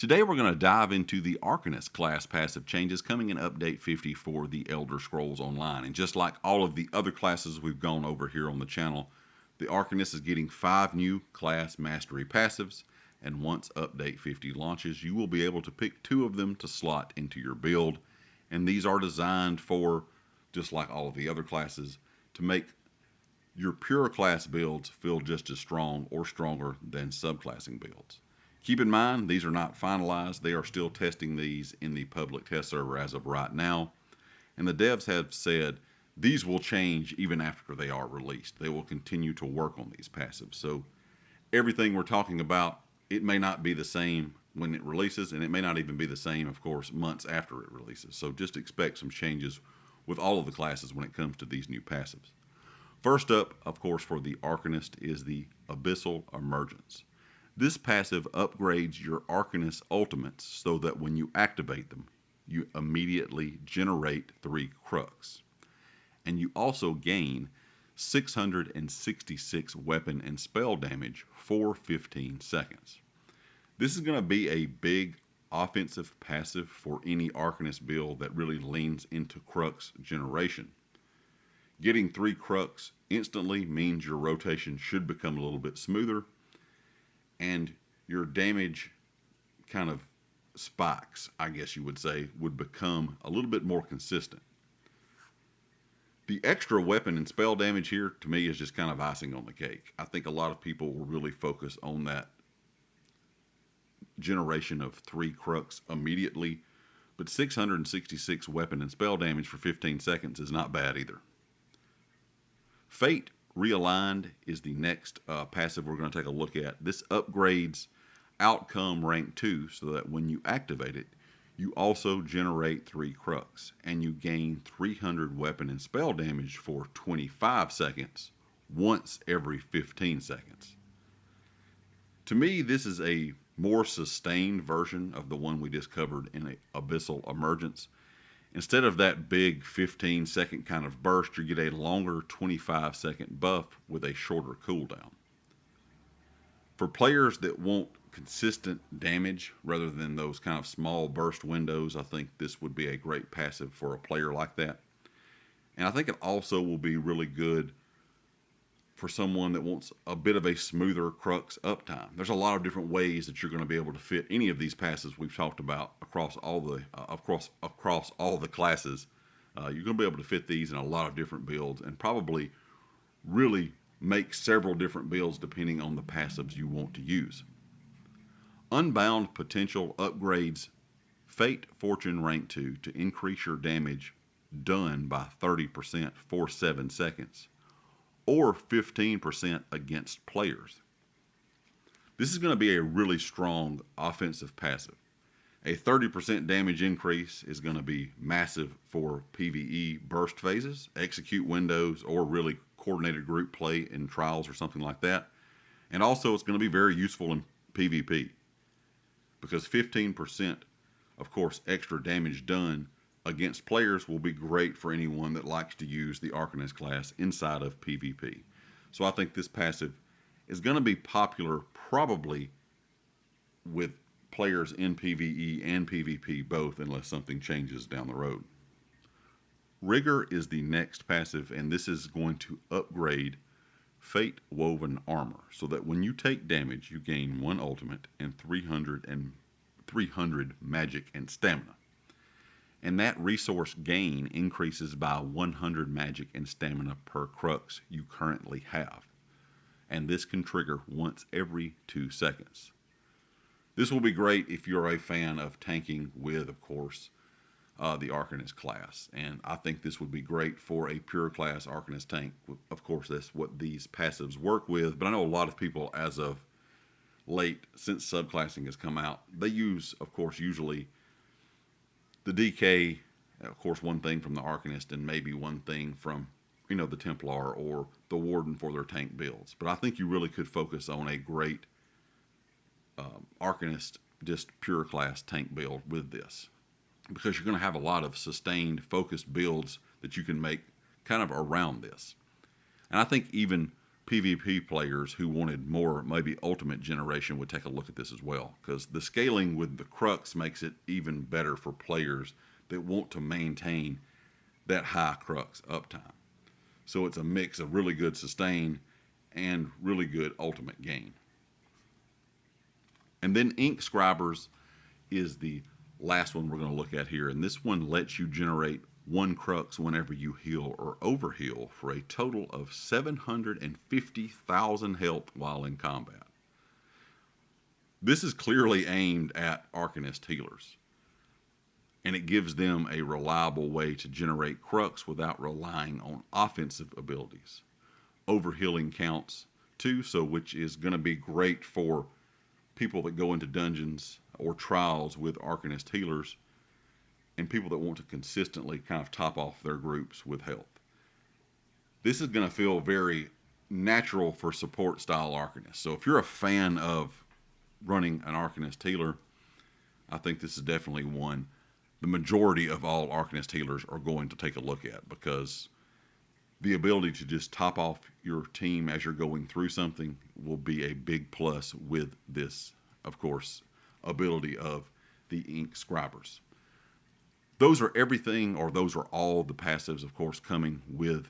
Today we're going to dive into the Arcanist class passive changes coming in Update 50 for the Elder Scrolls Online. And just like all of the other classes we've gone over here on the channel, the Arcanist is getting 5 new class mastery passives, and once Update 50 launches, you will be able to pick 2 of them to slot into your build. And these are designed for, just like all of the other classes, to make your pure class builds feel just as strong or stronger than subclassing builds. Keep in mind, these are not finalized. They are still testing these in the public test server as of right now. And the devs have said these will change even after they are released. They will continue to work on these passives. So everything we're talking about, it may not be the same when it releases, and it may not even be the same, of course, months after it releases. So just expect some changes with all of the classes when it comes to these new passives. First up, of course, for the Arcanist is the Abyssal Emergence. This passive upgrades your Arcanist ultimates so that when you activate them, you immediately generate 3 Crux. And you also gain 666 weapon and spell damage for 15 seconds. This is going to be a big offensive passive for any Arcanist build that really leans into Crux generation. Getting 3 Crux instantly means your rotation should become a little bit smoother, and your damage kind of spikes, I guess you would say, would become a little bit more consistent. The extra weapon and spell damage here, to me, is just kind of icing on the cake. I think a lot of people will really focus on that generation of 3 Crux immediately, but 666 weapon and spell damage for 15 seconds is not bad either. Fate Realigned is the next passive we're going to take a look at. This upgrades Outcome Rank 2 so that when you activate it, you also generate 3 Crux, and you gain 300 weapon and spell damage for 25 seconds, once every 15 seconds. To me, this is a more sustained version of the one we just covered in Abyssal Emergence. Instead of that big 15-second kind of burst, you get a longer 25-second buff with a shorter cooldown. For players that want consistent damage rather than those kind of small burst windows, I think this would be a great passive for a player like that. And I think it also will be really good for someone that wants a bit of a smoother Crux uptime. There's a lot of different ways that you're going to be able to fit any of these passives we've talked about across all the across all the classes. You're going to be able to fit these in a lot of different builds, and probably really make several different builds depending on the passives you want to use. Unbound Potential upgrades Fate Fortune Rank 2 to increase your damage done by 30% for 7 seconds. Or 15% against players. This is going to be a really strong offensive passive. A 30% damage increase is going to be massive for PvE burst phases, execute windows, or really coordinated group play in trials or something like that. And also it's going to be very useful in PvP, because 15%, of course, extra damage done against players will be great for anyone that likes to use the Arcanist class inside of PvP. So I think this passive is going to be popular probably with players in PvE and PvP both, unless something changes down the road. Rigor is the next passive, and this is going to upgrade Fate Woven Armor so that when you take damage, you gain 1 ultimate and 300 magic and stamina. And that resource gain increases by 100 magic and stamina per Crux you currently have. And this can trigger once every 2 seconds. This will be great if you're a fan of tanking with, of course, the Arcanist class. And I think this would be great for a pure class Arcanist tank. Of course, that's what these passives work with. But I know a lot of people, as of late, since subclassing has come out, they use, of course, usually the DK, of course, one thing from the Arcanist, and maybe one thing from, the Templar or the Warden for their tank builds. But I think you really could focus on a great Arcanist, just pure class tank build with this, because you're going to have a lot of sustained, focused builds that you can make kind of around this. And I think even PvP players who wanted more, maybe ultimate generation, would take a look at this as well, because the scaling with the crux makes it even better for players that want to maintain that high crux uptime. So it's a mix of really good sustain and really good ultimate gain. And then Ink Scribers is the last one we're going to look at here, and this one lets you generate 1 crux whenever you heal or overheal for a total of 750,000 health while in combat. This is clearly aimed at Arcanist healers, and it gives them a reliable way to generate crux without relying on offensive abilities. Overhealing counts too, so which is going to be great for people that go into dungeons or trials with Arcanist healers, and people that want to consistently kind of top off their groups with health. This is going to feel very natural for support style Arcanists. So if you're a fan of running an Arcanist healer, I think this is definitely one the majority of all Arcanist healers are going to take a look at, because the ability to just top off your team as you're going through something will be a big plus with this, of course, ability of the Ink Scribers. Those are everything, or those are all the passives, of course, coming with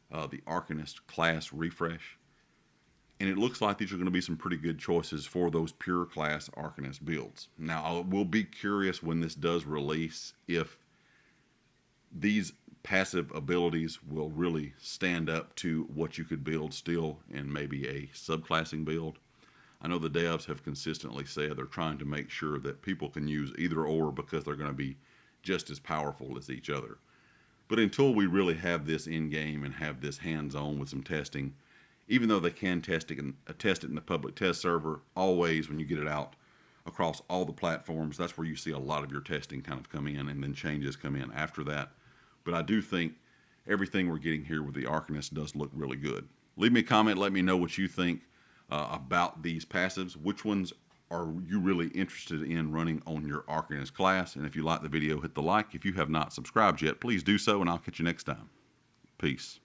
the Arcanist class refresh. And it looks like these are going to be some pretty good choices for those pure class Arcanist builds. Now, I will be curious when this does release if these passive abilities will really stand up to what you could build still in maybe a subclassing build. I know the devs have consistently said they're trying to make sure that people can use either or, because they're going to be just as powerful as each other. But until we really have this in game and have this hands-on with some testing, even though they can test it in the public test server, always when you get it out across all the platforms, that's where you see a lot of your testing kind of come in, and then changes come in after that. But I do think everything we're getting here with the Arcanist does look really good. Leave me a comment, let me know what you think about these passives. Which ones are you really interested in running on your Arcanist class? And if you like the video, hit the like. If you have not subscribed yet, please do so, and I'll catch you next time. Peace.